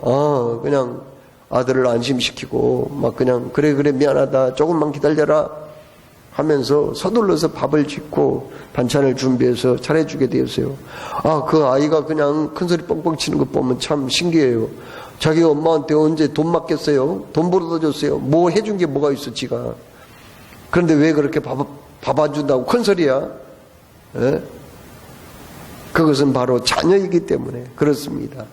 그냥 아들을 안심시키고, 막 그냥, 그래, 미안하다. 조금만 기다려라. 하면서 서둘러서 밥을 짓고 반찬을 준비해서 차려주게 되었어요. 그 아이가 그냥 큰소리 뻥뻥 치는 거 보면 참 신기해요. 자기 엄마한테 언제 돈 맡겼어요? 돈 벌어다 줬어요. 뭐 해준 게 뭐가 있어, 지가. 그런데 왜 그렇게 밥 안 준다고 큰소리야? 그것은 바로 자녀이기 때문에 그렇습니다.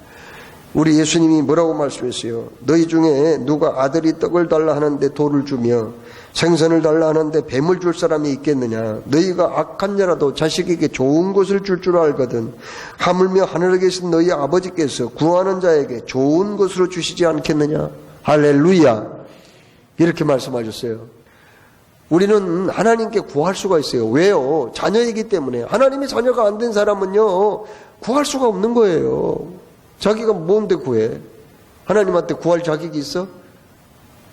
우리 예수님이 뭐라고 말씀했어요? 너희 중에 누가 아들이 떡을 달라 하는데 돌을 주며 생선을 달라 하는데 뱀을 줄 사람이 있겠느냐? 너희가 악한 자라도 자식에게 좋은 것을 줄 줄 알거든. 하물며 하늘에 계신 너희 아버지께서 구하는 자에게 좋은 것으로 주시지 않겠느냐? 할렐루야. 이렇게 말씀하셨어요. 우리는 하나님께 구할 수가 있어요. 왜요? 자녀이기 때문에. 하나님의 자녀가 안 된 사람은요, 구할 수가 없는 거예요. 자기가 뭔데 구해? 하나님한테 구할 자격이 있어?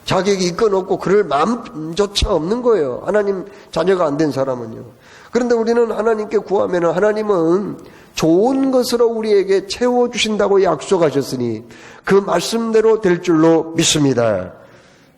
자격이 있건 없고 그럴 마음조차 없는 거예요. 하나님 자녀가 안 된 사람은요. 그런데 우리는 하나님께 구하면 하나님은 좋은 것으로 우리에게 채워주신다고 약속하셨으니 그 말씀대로 될 줄로 믿습니다.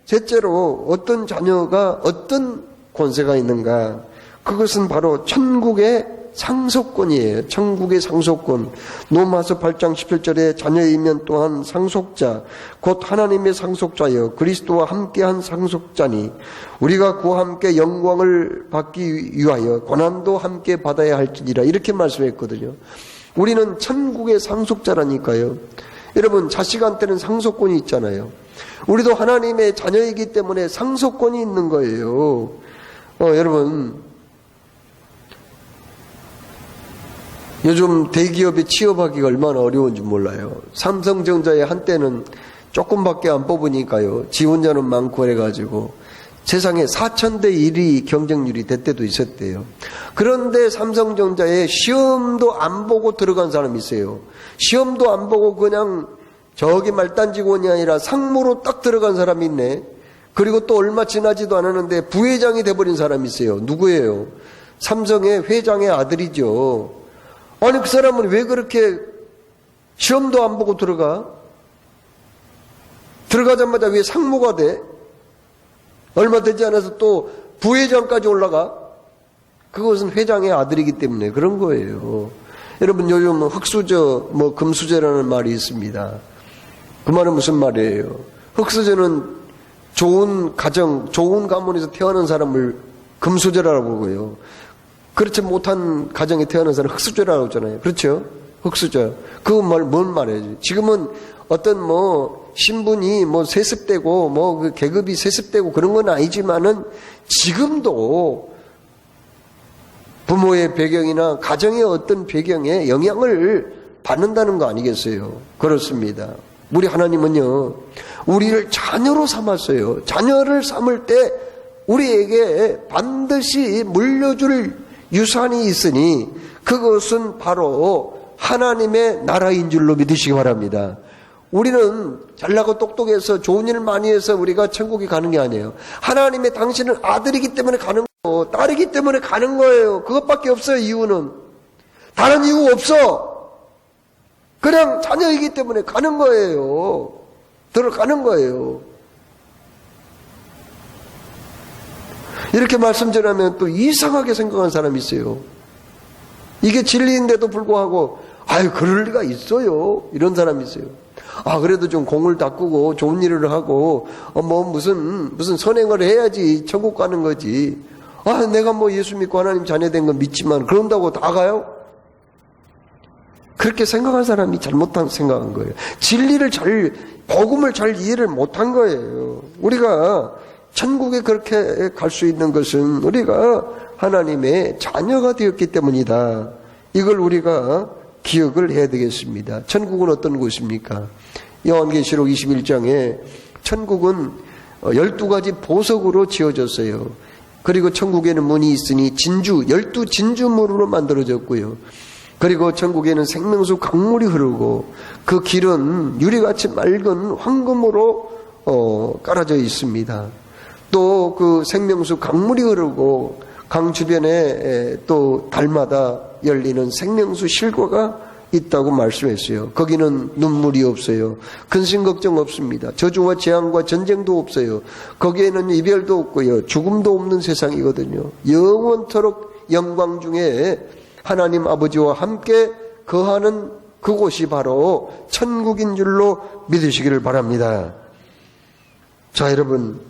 셋째로 어떤 자녀가 어떤 권세가 있는가? 그것은 바로 천국의 상속권이에요. 천국의 상속권. 로마서 8장 17절에 자녀이면 또한 상속자, 곧 하나님의 상속자여 그리스도와 함께한 상속자니 우리가 그와 함께 영광을 받기 위하여 고난도 함께 받아야 할지니라. 이렇게 말씀했거든요. 우리는 천국의 상속자라니까요. 여러분, 자식한테는 상속권이 있잖아요. 우리도 하나님의 자녀이기 때문에 상속권이 있는 거예요. 여러분, 요즘 대기업에 취업하기가 얼마나 어려운지 몰라요. 삼성전자에 한때는 조금밖에 안 뽑으니까요. 지원자는 많고 해가지고 세상에 4,000대 1위 경쟁률이 될 때도 있었대요. 그런데 삼성전자에 시험도 안 보고 들어간 사람이 있어요. 시험도 안 보고 그냥 저기 말단 직원이 아니라 상무로 딱 들어간 사람이 있네. 그리고 또 얼마 지나지도 않았는데 부회장이 돼버린 사람이 있어요. 누구예요? 삼성의 회장의 아들이죠. 아니, 그 사람은 왜 그렇게 시험도 안 보고 들어가? 들어가자마자 왜 상무가 돼? 얼마 되지 않아서 또 부회장까지 올라가? 그것은 회장의 아들이기 때문에 그런 거예요. 여러분, 요즘 흙수저, 금수저라는 말이 있습니다. 그 말은 무슨 말이에요? 흙수저는 좋은 가정, 좋은 가문에서 태어난 사람을 금수저라고 부르고요. 그렇지 못한 가정에 태어난 사람은 흙수저라고 하잖아요. 그렇죠? 흙수저. 그건 뭔 말이에요? 지금은 어떤 신분이 세습되고 그 계급이 세습되고 그런 건 아니지만은 지금도 부모의 배경이나 가정의 어떤 배경에 영향을 받는다는 거 아니겠어요? 그렇습니다. 우리 하나님은요, 우리를 자녀로 삼았어요. 자녀를 삼을 때 우리에게 반드시 물려줄 유산이 있으니 그것은 바로 하나님의 나라인 줄로 믿으시기 바랍니다. 우리는 잘나고 똑똑해서 좋은 일을 많이 해서 우리가 천국에 가는 게 아니에요. 하나님의 당신은 아들이기 때문에 가는 거예요. 딸이기 때문에 가는 거예요. 그것밖에 없어요. 이유는. 다른 이유 없어. 그냥 자녀이기 때문에 가는 거예요. 들어가는 거예요. 이렇게 말씀 전하면 또 이상하게 생각하는 사람이 있어요. 이게 진리인데도 불구하고 아유 그럴 리가 있어요. 이런 사람이 있어요. 아 그래도 좀 공을 닦고 좋은 일을 하고 뭐 무슨 선행을 해야지 천국 가는 거지. 아 내가 뭐 예수 믿고 하나님 자녀된 건 믿지만 그런다고 다 가요? 그렇게 생각한 사람이 잘못한 생각한 거예요. 진리를 복음을 잘 이해를 못한 거예요. 우리가 천국에 그렇게 갈 수 있는 것은 우리가 하나님의 자녀가 되었기 때문이다. 이걸 우리가 기억을 해야 되겠습니다. 천국은 어떤 곳입니까? 요한계시록 21장에 천국은 12가지 보석으로 지어졌어요. 그리고 천국에는 문이 있으니 12진주문으로 만들어졌고요. 그리고 천국에는 생명수 강물이 흐르고 그 길은 유리같이 맑은 황금으로 깔아져 있습니다. 또 그 생명수 강물이 흐르고 강 주변에 또 달마다 열리는 생명수 실과가 있다고 말씀했어요. 거기는 눈물이 없어요. 근심 걱정 없습니다. 저주와 재앙과 전쟁도 없어요. 거기에는 이별도 없고요. 죽음도 없는 세상이거든요. 영원토록 영광 중에 하나님 아버지와 함께 거하는 그곳이 바로 천국인 줄로 믿으시기를 바랍니다. 자, 여러분,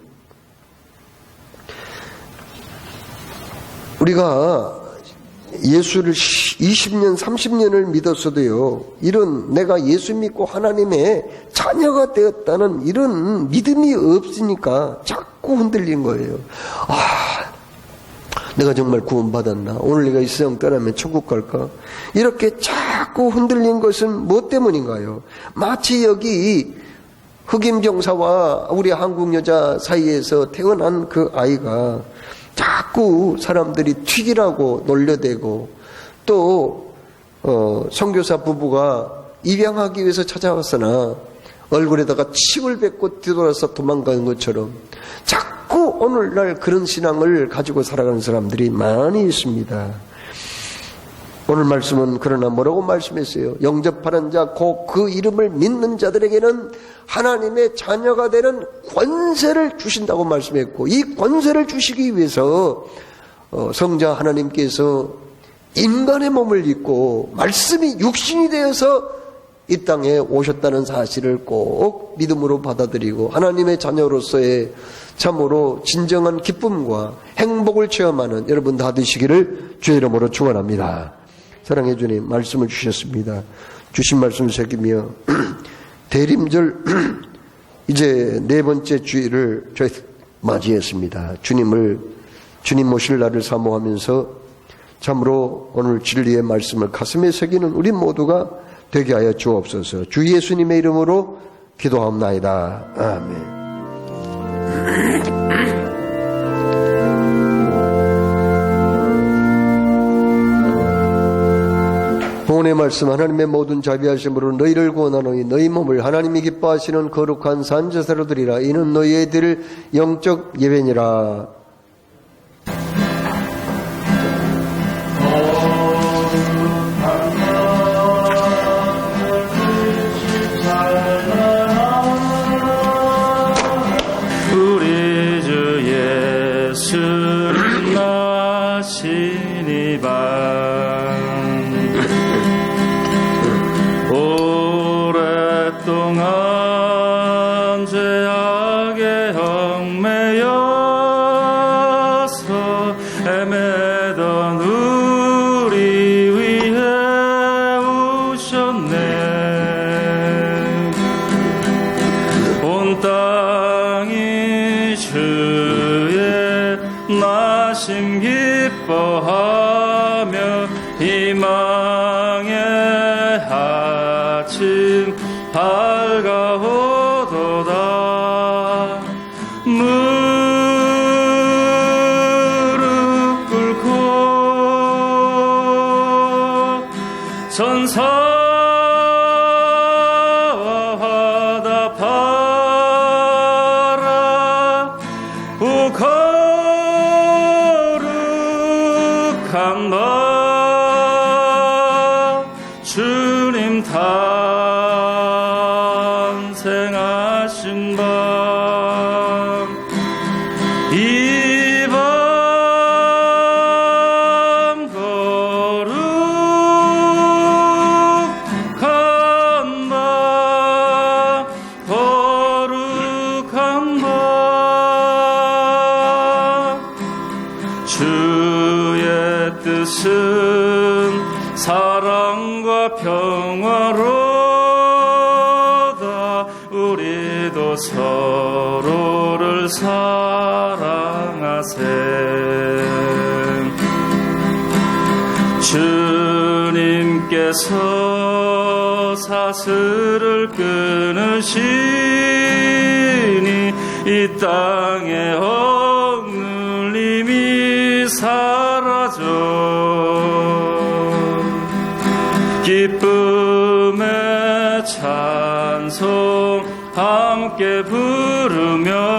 우리가 예수를 20년, 30년을 믿었어도요, 이런 내가 예수 믿고 하나님의 자녀가 되었다는 이런 믿음이 없으니까 자꾸 흔들린 거예요. 내가 정말 구원받았나? 오늘 내가 이 세상 떠나면 천국 갈까? 이렇게 자꾸 흔들린 것은 무엇 때문인가요? 마치 여기 흑인 병사와 우리 한국 여자 사이에서 태어난 그 아이가 자꾸 사람들이 튀기라고 놀려대고 또 선교사 부부가 입양하기 위해서 찾아왔으나 얼굴에다가 침을 뱉고 뒤돌아서 도망가는 것처럼 자꾸 오늘날 그런 신앙을 가지고 살아가는 사람들이 많이 있습니다. 오늘 말씀은 그러나 뭐라고 말씀했어요? 영접하는 자, 곧 그 이름을 믿는 자들에게는 하나님의 자녀가 되는 권세를 주신다고 말씀했고, 이 권세를 주시기 위해서 성자 하나님께서 인간의 몸을 입고 말씀이 육신이 되어서 이 땅에 오셨다는 사실을 꼭 믿음으로 받아들이고 하나님의 자녀로서의 참으로 진정한 기쁨과 행복을 체험하는 여러분 다 되시기를 주의 이름으로 축원합니다. 사랑해 주님, 말씀을 주셨습니다. 주신 말씀을 새기며 대림절 이제 네 번째 주일을 저희 맞이했습니다. 주님 모실 날을 사모하면서 참으로 오늘 진리의 말씀을 가슴에 새기는 우리 모두가 되게 하여 주옵소서. 주 예수님의 이름으로 기도하옵나이다. 아멘. 오늘 말씀 하나님의 모든 자비하심으로 너희를 구원하노니 너희 몸을 하나님이 기뻐하시는 거룩한 산제사로 드리라. 이는 너희의 드릴 영적 예배니라. 우리 주 예수 나시니 오랫동안 죄악에 얽매여서 애매던 우리 위해 오셨네. 온 땅이 주의 나심 기뻐하며 희망의 아침 밝아오도다. 무릎 꿇고 천사와 화답하라. 오 거룩한 밤 주님 탄생하신 밤 이 밤 주의 뜻은 사랑과 평화로다. 우리도 서로를 사랑하세. 주님께서 사슬을 끊으시니 이 땅에 억눌림이 사라져 기쁨의 찬송 함께 부르면서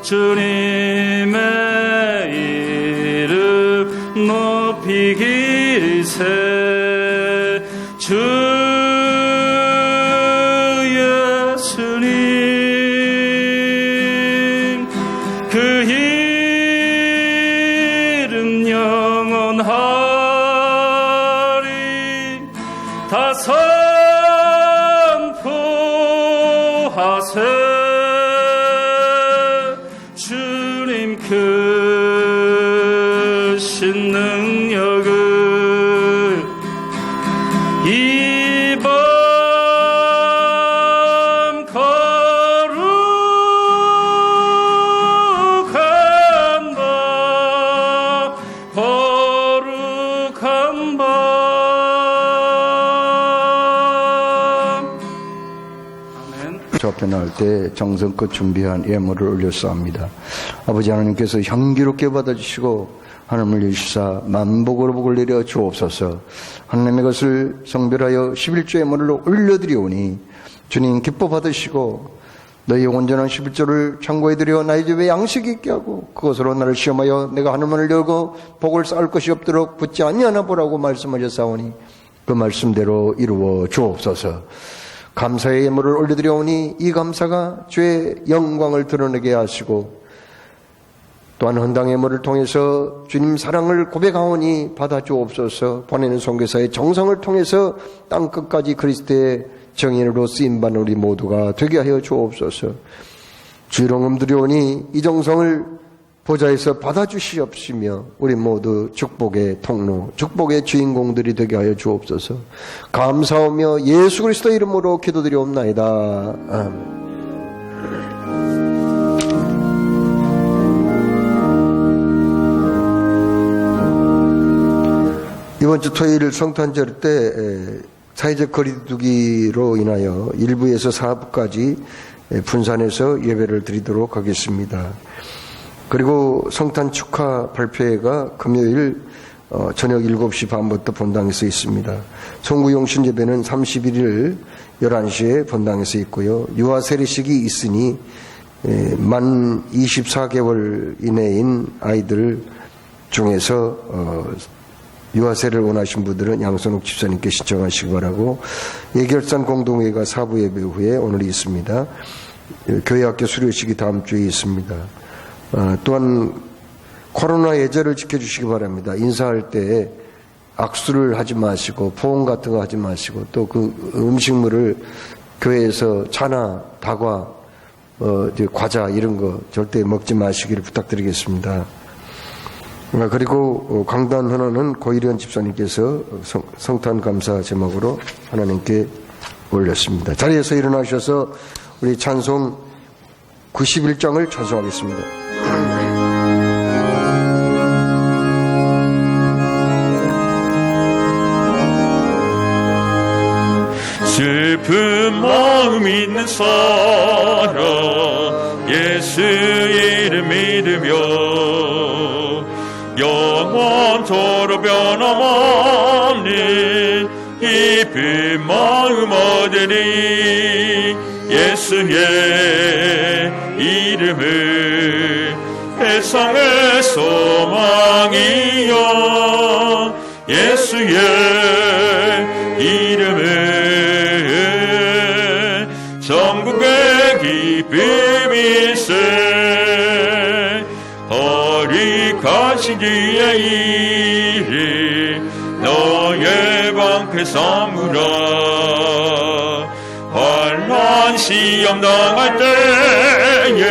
주님의 이름 높이 기리세. 주 예수님 그 이름 영원하리. 다 선포하세. 주님 크신 능력을 이밤 거룩한 밤 거룩한 밤. 아멘. 주 앞에 나올 때 정성껏 준비한 예물을 올렸사옵니다. 아버지 하나님께서 향기롭게 받아주시고 하나님을 여시사 만복으로 복을 내려 주옵소서. 하나님의 것을 성별하여 11조 예물을 올려드리오니 주님 기뻐 받으시고 너희의 온전한 11조를 창고에 들여 나의 집에 양식이 있게 하고 그것으로 나를 시험하여 내가 하늘문을 열고 복을 쌓을 것이 없도록 붙지 아니하나 보라고 말씀하셨사오니 그 말씀대로 이루어 주옵소서. 감사의 예물을 올려드리오니 이 감사가 주의 영광을 드러내게 하시고 또한 헌당의 예물을 통해서 주님 사랑을 고백하오니 받아주옵소서. 보내는 선교사의 정성을 통해서 땅끝까지 그리스도의 정인으로 쓰임받는 우리 모두가 되게 하여 주옵소서. 주의로 음드리오니 이 정성을 보좌에서 받아주시옵시며 우리 모두 축복의 통로, 축복의 주인공들이 되게 하여 주옵소서. 감사하며 예수 그리스도 이름으로 기도드리옵나이다. 아멘. 이번 주 토요일 성탄절 때 사회적 거리두기로 인하여 1부에서 4부까지 분산해서 예배를 드리도록 하겠습니다. 그리고 성탄 축하 발표회가 금요일 저녁 7시 반부터 본당에서 있습니다. 송구용신 예배는 31일 11시에 본당에서 있고요. 유아 세례식이 있으니 만 24개월 이내인 아이들 중에서 유아세를 원하신 분들은 양선욱 집사님께 신청하시기 바라고, 예결산 공동회의가 4부 예배 후에 오늘 있습니다. 교회학교 수료식이 다음 주에 있습니다. 또한 코로나 예절을 지켜주시기 바랍니다. 인사할 때 악수를 하지 마시고 포옹 같은 거 하지 마시고 또 그 음식물을 교회에서 차나 다과 과자 이런 거 절대 먹지 마시기를 부탁드리겠습니다. 그리고 강단 헌화는 고일현 집사님께서 성탄 감사 제목으로 하나님께 올렸습니다. 자리에서 일어나셔서 우리 찬송 91장을 찬송하겠습니다. 슬픈 마음 있는 사람 예수 이름 믿으며 영원토록 변함없는 기쁜 마음 얻으니 예수의 이름을 세상의 소망이여 예수의 이름을 전국의 기쁨일세 허리가신 주의 이름 너의 방패 삼으라 환난 시험 당할 때에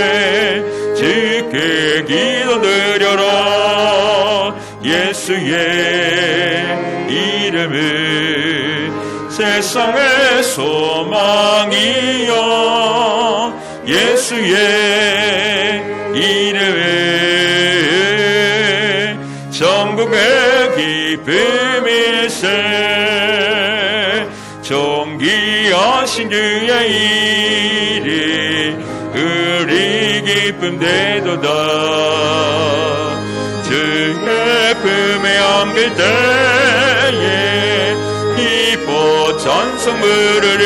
주께 기도 드려라 예수의 이름은 세상의 소망이요 예수의 이름은 전국의 기쁨일세 존귀하신 그의 이름 우리 기쁨 되도다 주의 품에 안길 때에 기뻐 찬송 부르리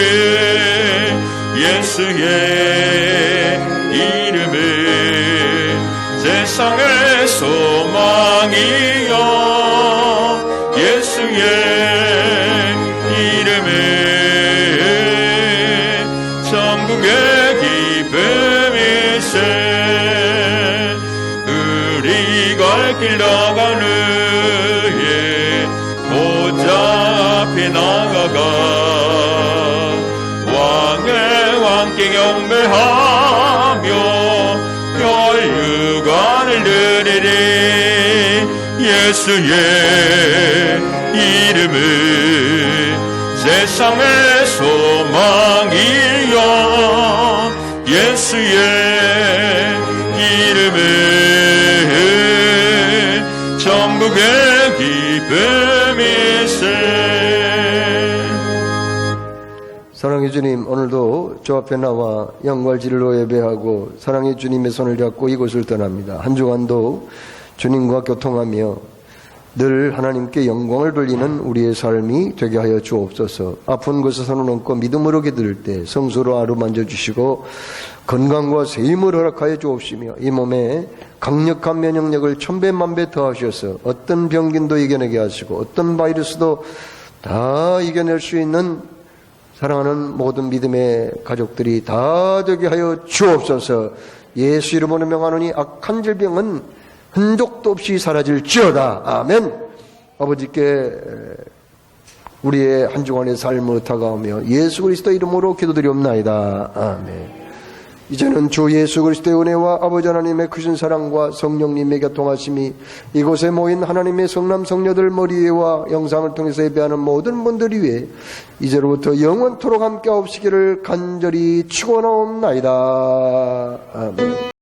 예수의 이름은 세상의 소망이요 예수의 이름은 천국의 기쁨일세 우리 갈 길 나가는 예 보좌 앞에 나아가 왕의 왕께 경배하며 혈육안을 드리리 예수의 이름은 세상의 소망이요 예수의 이름은 천국의 기쁨일세. 사랑의 주님, 오늘도 저 앞에 나와 영광 진리로 예배하고 사랑의 주님의 손을 잡고 이곳을 떠납니다. 한 주간도 주님과 교통하며 늘 하나님께 영광을 돌리는 우리의 삶이 되게 하여 주옵소서. 아픈 곳에 손을 얹고 믿음으로 기도할 때 성소로 아루만져 주시고 건강과 새 힘을 허락하여 주옵시며 이 몸에 강력한 면역력을 천배 만배 더하셔서 어떤 병균도 이겨내게 하시고 어떤 바이러스도 다 이겨낼 수 있는 사랑하는 모든 믿음의 가족들이 다 되게 하여 주옵소서. 예수 이름으로 명하노니 악한 질병은 흔적도 없이 사라질지어다. 아멘. 아버지께 우리의 한 주간의 삶을 다가오며 예수 그리스도 이름으로 기도드리옵나이다. 아멘. 이제는 주 예수 그리스도의 은혜와 아버지 하나님의 크신 사랑과 성령님의 교통하심이 이곳에 모인 하나님의 성남 성녀들 머리 위와 영상을 통해서 예배하는 모든 분들 위해 이제로부터 영원토록 함께 없으기를 간절히 축원하옵나이다. 아멘.